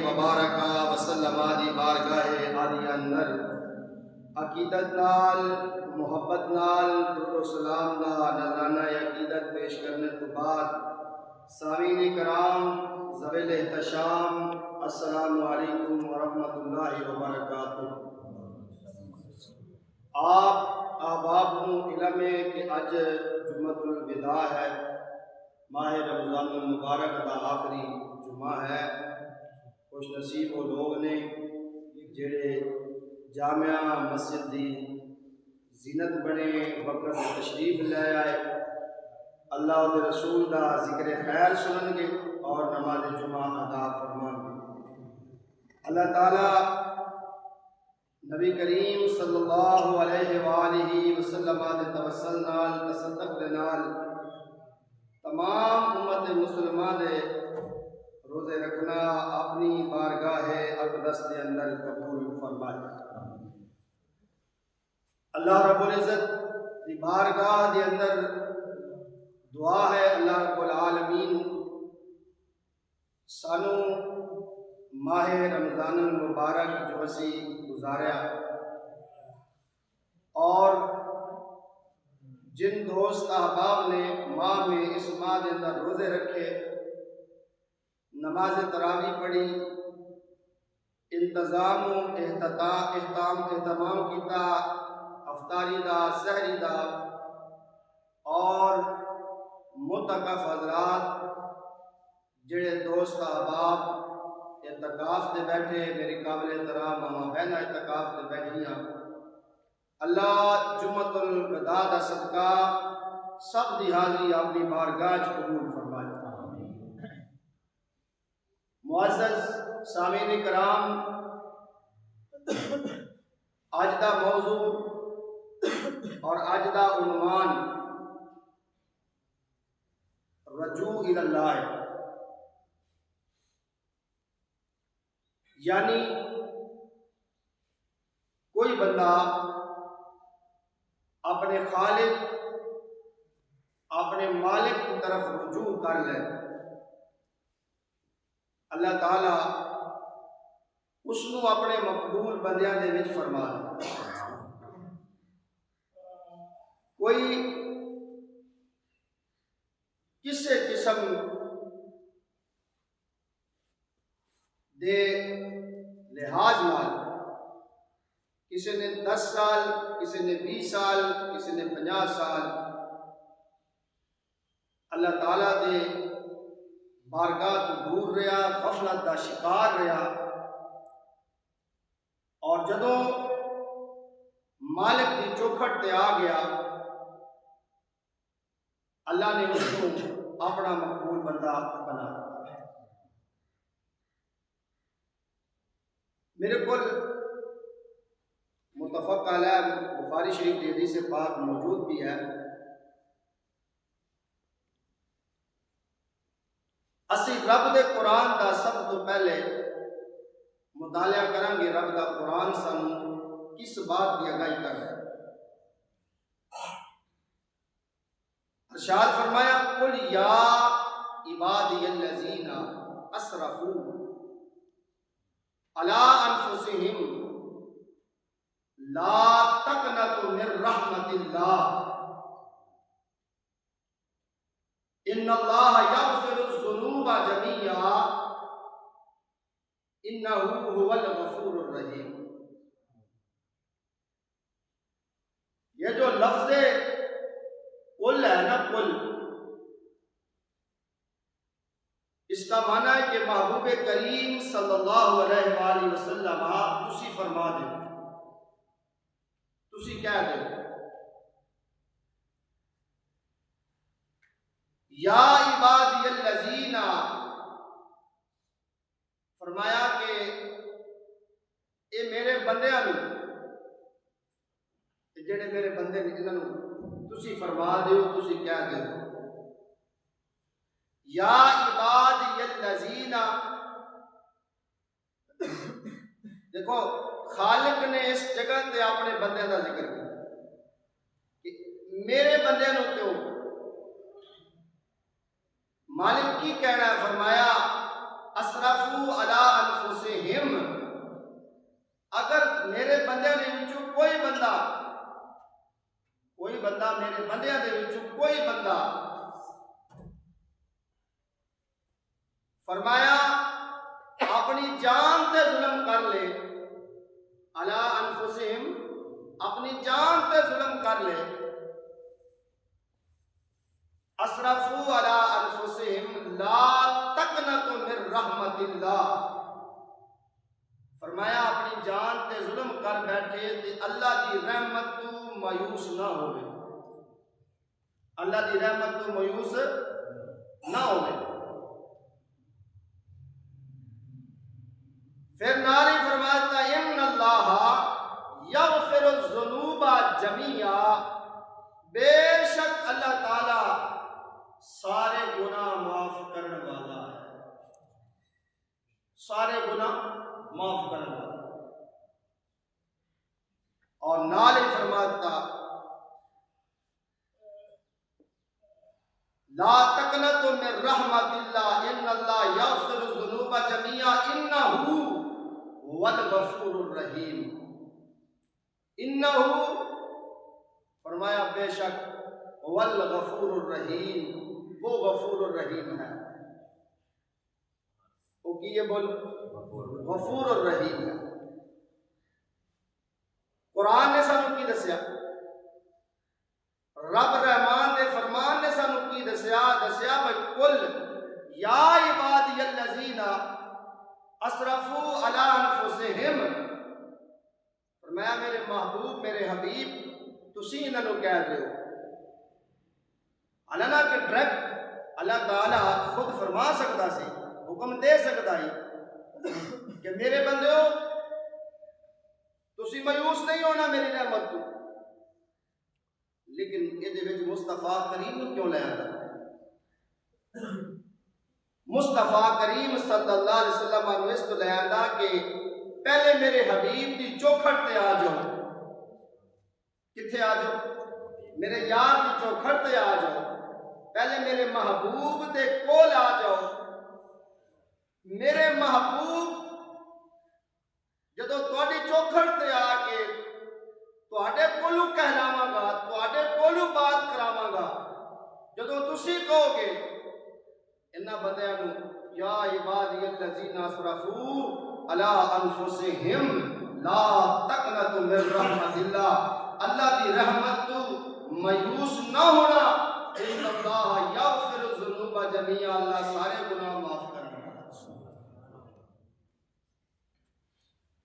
وبارکا وسلم دی بارگاہ عالی اندر عقیدت نال محبت نال درود و سلام دا نذرانہ عقیدت پیش کرنے تو بعد سامعین کرام ذویل احتشام السلام علیکم ورحمۃ اللہ وبرکاتہ۔ آپ احباب کو علم ہے کہ اج جمعۃ الوداع ہے، ماہ رمضان المبارک دا آخری جمعہ ہے۔ خوش نصیب وہ لوگ نے جڑے جامعہ مسجد دی زینت بنے وقت تشریف لے آئے، اللہ دے رسول دا ذکر خیر سنن گے اور نماز جمعہ ادا فرمان گے۔ اللہ تعالیٰ نبی کریم صلی اللہ علیہ وآلہ وسلم دے توسل نال تصدق دے نال تمام امت مسلمہ دے روزے رکھنا اپنی بارگاہ اقدس کے اندر قبول فرمائے۔ اللہ رب العزت کی بارگاہ کے اندر دعا ہے اللہ رب العالمین سانو ماہ رمضان المبارک جو اسی گزاریا اور جن دوست احباب نے ماہ میں اس ماہ کے اندر روزے رکھے، نماز تراویح پڑھی، انتظام و اہتمام کیتا افطاری دا سحری دا، اور متقف حضرات جڑے دوست احباب اعتکاف تے بیٹھے، میری قابل احترام ماما بہناں اعتکاف تے بیٹھیاں، اللہ جمعۃ الوداع دا صدقہ سب دی حاضری اپنی بارگاہ وچ قبول فرمائے۔ معزز سامعین کرام، آج دا موضوع اور آج دا عنوان رجوع الی اللہ ہے، یعنی کوئی بندہ اپنے خالق اپنے مالک کی طرف رجوع کر لے، اللہ تعالیٰ اس نو اپنے مقبول بندیاں دے وچ فرما دے۔ کوئی کسے قسم دے لحاظ نال، کسی نے 10 سال، کسی نے 20 سال، کسی نے 50 سال اللہ تعالیٰ دے بارگاہ تو دور رہا، غفلت دا شکار رہا، اور جدوں مالک دی چوکھٹ تے آ گیا، اللہ نے اس کو اپنا مقبول بندہ بنا دیا۔ میرے کو متفق علیہ بخاری شریف کی حدیث پاک موجود بھی ہے، اسی رب دے قرآن دا سب تو پہلے مطالعہ کریں گے۔ رب دا قرآن سانوں کس بات کی آگاہی کر رہا ہے؟ ارشاد فرمایا قل یا عبادی الذین اسرفوا علی انفسہم لا تقنطوا من رحمت اللہ ان اللہ یغفر الذنوب جميعا انہ هو الغفور الرحیم۔ یہ جو لفظ قل ہے نا، قل، اس کا معنی ہے کہ محبوب کریم صلی اللہ علیہ وآلہ وسلم تسی فرما دے، تسی کہہ دے، یا عبادی الذین، فرمایا کہ اے میرے بندیاں نو، جڑے میرے بندے نے انہاں تسی فرما دیو، تسی کہہ دیو، یا عبادی الذین۔ دیکھو خالق نے اس جگہ تے اپنے بندے کا ذکر کیا کہ میرے بندے نو کیوں، مالک کی کہنا ہے، فرمایا اسرفوا علی میرے بندیاں دے وچوں کوئی بندہ فرمایا اپنی جان تے ظلم کر لے، علی انفسہم، اپنی جان تے ظلم کر لے، اسرفوا علی انفسہم لا تقنطوا من رحمت اللہ، فرمایا اپنی جان تے ظلم کر بیٹھے تے اللہ دی رحمت تو مایوس نہ ہوئے، اللہ دی رحمت تو مایوس نہ ہوئے۔ پھر ناری فرماتا ان اللہ یغفر الذنوب جمیعا، بے شک اللہ تعالی سارے گناہ معاف کرنے والا ہے، سارے گناہ معاف کرنے والا ہے۔ اور نال ہی فرماتا لا تقنطوا من رحمت اللہ ان اللہ یغفر الذنوب جمیعا انہ هو الغفور الرحیم، انہ فرمایا بے شک هو الغفور الرحیم، وہ غفور الرحیم ہے، وہ کیے بول غفور الرحیم ہے۔ قرآن نے سانو کی دسیا، رب رحمان نے فرمان نے سانو کی دسیا بھائی کل یا عبادی الذین اسرفوا علی انفسہم، فرمایا میرے محبوب میرے حبیب تسی انہاں نو کہہ رہے ہو، حالانہ کہ ڈائریکٹ اللہ تعالیٰ خود فرما سکتا سی، حکم دے سکتا ہی کہ میرے بندیو تسی مایوس نہیں ہونا میری رحمت تو، لیکن یہ مصطفیٰ کریم نو کیوں لے آتا؟ مصطفیٰ کریم صلی اللہ علیہ وسلم نے اس کو لے آتا کہ پہلے میرے حبیب دی چوکھٹ تے آ جاؤ، کتھے آ جاؤ؟ میرے یار دی چوکھٹ تے آ جاؤ، پہلے میرے محبوب دے کول آ جاؤ، میرے محبوب جدو تواڈی چوکھٹ تے آ کے تواڈے کولو کہلاواں گا، تواڈے کولو بات کراواں گا، جدو تسی کہو گے انہاں بندیاں نو یا عبادی الذین اسرفوا علی انفسہم لا تقنطوا من رحمت اللہ، اللہ دی رحمت تو مایوس نہ ہونا، ان اللہ یغفر الذنوب جمیعا، اللہ سارے گناہ معاف کرنا۔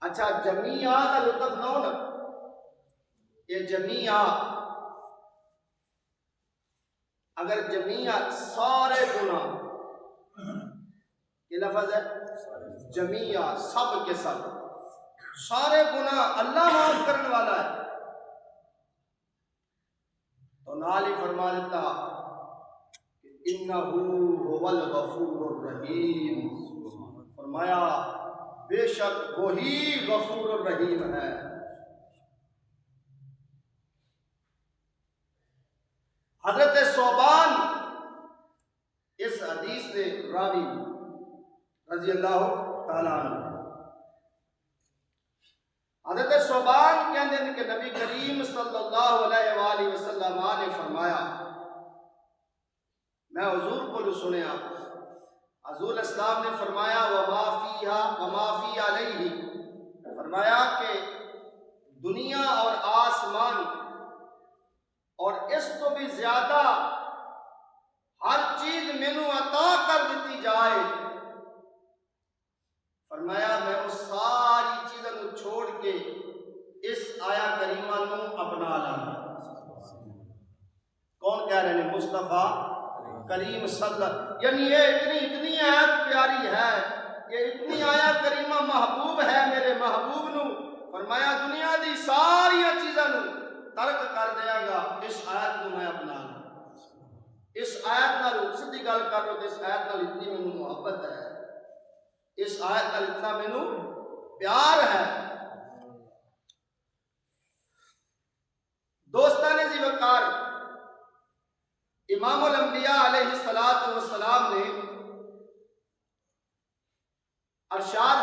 اچھا جمیعا کا لطف نہ ہونا، یہ جمیعا اگر جمیعا سارے گناہ، یہ لفظ ہے جمیعا سب کے سب، سارے گناہ اللہ معاف کرنے والا ہے، تو نال ہی فرما دیتا کہ انہ هو الغفور الرحیم، فرمایا بے شک وہی غفور الرحیم ہے۔ حضرت ثوبان اس حدیث سے راوی رضی اللہ تعالیٰ عنہ، حضرت ثوبان کہتے ہیں کہ نبی کریم صلی اللہ علیہ وآلہ وسلم نے فرمایا، میں حضور کو سنیا، حضور اسلام نے فرمایا وما فیہا وما فی علیہ، فرمایا کہ دنیا اور آسمان اور اس تو بھی زیادہ ہر چیز مینو عطا کر دیتی جائے، فرمایا میں اس ساری چیزوں کو چھوڑ کے اس آیا کریمہ نو اپنا لاں۔ کون کہہ رہے ہیں؟ مصطفیٰ کریم صلی اللہ، یعنی یہ اتنی آیت پیاری ہے، یہ اتنی آیا کریمہ محبوب ہے میرے محبوب نو، فرمایا دنیا دی ساری چیزوں نو ترک کر دیا گا، اس آیت کو میں اپنا لوں، اس آیت نال سیدھی گل کر لو، اس آیت نال اتنی مینوں محبت ہے، اس آیت نال اتنا مینوں پیار ہے۔ دوستان زی وقار، امام الانبیاء علیہ السلام نے ارشاد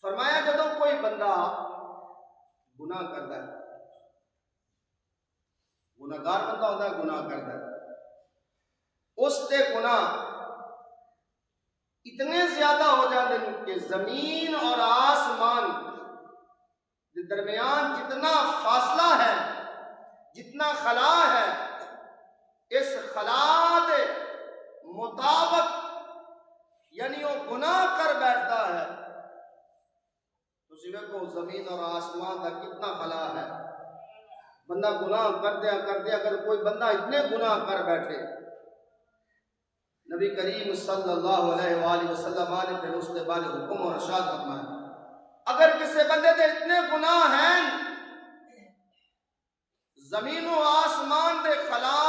فرمایا جدو کوئی بندہ گناہ کرتا ہے گناہگار بندہ ہوتا ہے، گناہ کرتا ہے، اس دے گناہ اتنے زیادہ ہو جاتے ہیں کہ زمین اور آسمان کے درمیان جتنا فاصلہ ہے، جتنا خلا ہے، اس خلا دے مطابق یعنی وہ گناہ کر بیٹھتا ہے تو دیکھو زمین اور آسمان کا کتنا خلا ہے۔ بندہ گناہ کردیا اگر کوئی بندہ اتنے گناہ کر بیٹھے، نبی کریم صلی اللہ علیہ وآلہ وسلم نے پھر اس کے بارے حکم اور ارشاد فرمایا، اگر کسی بندے دے اتنے گناہ ہیں، زمین و آسمان دے خلا،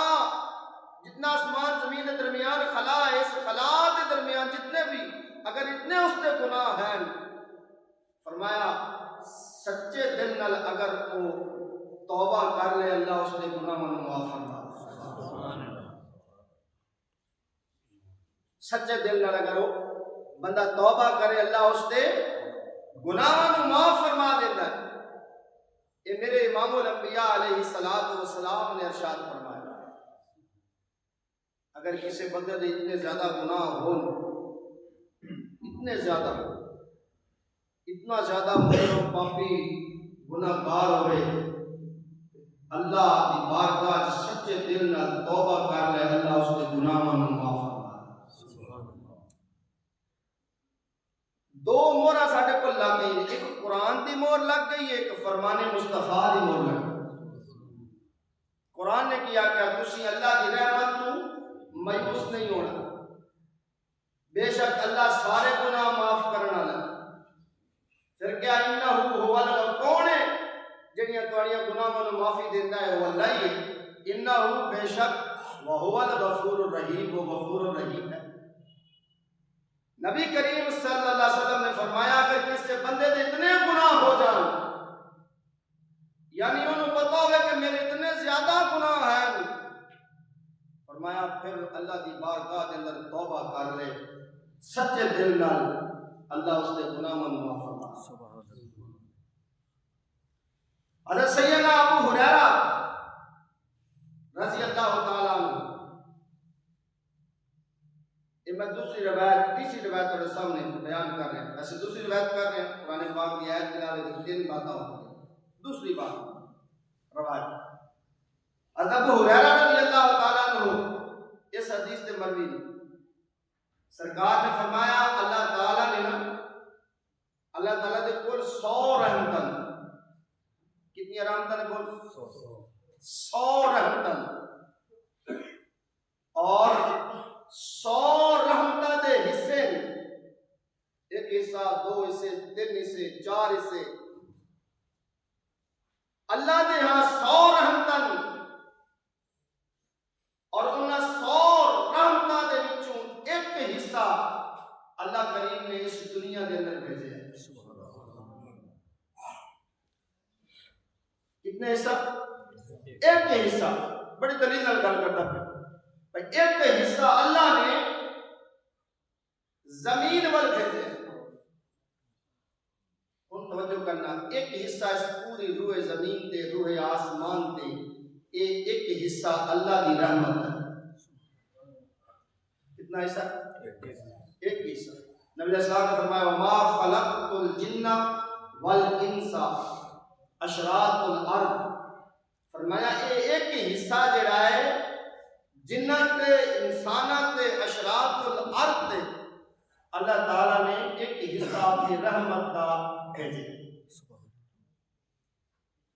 جتنا آسمان زمین کے درمیان خلا ہے، اس خلا کے درمیان جتنے بھی اگر اتنے اس دے گناہ ہیں، فرمایا سچے دل نال اگر وہ توبہ کر لے، اللہ اس دے گناہ من معاف فرما۔ سچے دل نال اگر وہ بندہ توبہ کرے، اللہ اس دے گناہ من معاف فرما دیتا ہے۔ یہ میرے امام الانبیاء علیہ السلام نے ارشاد فرمایا، اگر کسی بندے دے اتنے زیادہ گناہ ہو، اتنے زیادہ، اتنا زیادہ مجرم پاپی گناہ گار ہوئے، اللہ دی بارگاہ سچے دل نال توبہ کر لے، اللہ اس کے گناہ من معاف فرما۔ دو مہرہ ساڈے کو لگ گئی، ایک قرآن دی مہر لگ گئی، ایک فرمان مصطفیٰ دی مہر لگ گئی۔ قرآن نے کیا تسی اللہ کی رحمت تو مایوس نہیں ہونا، بے شک اللہ سارے گناہ معاف کرنا والا۔ پھر کیا انہو هو الغفور، کون ہے جڑیاں تواڈیاں گناہاں نوں معافی دیندا ہے؟ وہ اللہ ہی ہے۔ انہو بے شک وہو الغفور الرحیم، وہ غفور الرحیم ہے۔ نبی کریم صلی اللہ علیہ وسلم نے فرمایا اگر کسی بندے دے اتنے گناہ ہو جان، یعنی انہوں پتا ہوئے کہ میرے اتنے زیادہ گناہ ہیں، فرمایا پھر اللہ دی بارگاہ دے اندر توبہ کر لے سچے دل نال، اللہ اس دے گناہ من معاف فرما۔ حضرت سیدنا ابو ہریرہ رضی اللہ تعالیٰ عنہ، میں دوسری روایت تیسری روایت تیرے سامنے بیان کر رہے ہیں، ایسے دوسری روایت کر رہے ہیں، قرآن پاک کی آیت تلاوت کی تین باتیں ہوتی ہیں۔ دوسری بات روایت حضرت ابو ہریرہ رضی اللہ تعالیٰ عنہ، اس حدیث سے مروی سرکار نے فرمایا اللہ تعالیٰ نے نا، اللہ تعالیٰ نے کل 100 رحمتن، کتنی رحمتن بول؟ 100 رحمتن، اور 100 رحمتہ دے حصے، ایک حصہ، 2 حصے، 3 حصے، 4 حصے، اللہ نے ہاں 100 رحمتن، اور انہاں 100 رحمتہ دے وچوں ایک حصہ اللہ کریم نے اس دنیا دے اندر بھیجے ہیں۔ کتنے حصہ؟ ایک حصہ، بڑی دلیل نال گل کرتا ہے، ایک حصہ اللہ نے زمین پر بھیجے۔ ان توجہ کرنا، ایک حصہ اس پوری روح زمین تے، روح آسمان تے، ایک حصہ اللہ دی رحمت ہے۔ کتنا حصہ؟ ایک حصہ۔ نبی علیہ السلام نے فرمایا وما خلقت الجن والانس اشراط الارض، فرمایا ایک حصہ جڑا ہے جنت تے، انسانات تے، اشراط الارض تے، اللہ تعالیٰ نے ایک حصہ اپنی رحمت دا بھیجے۔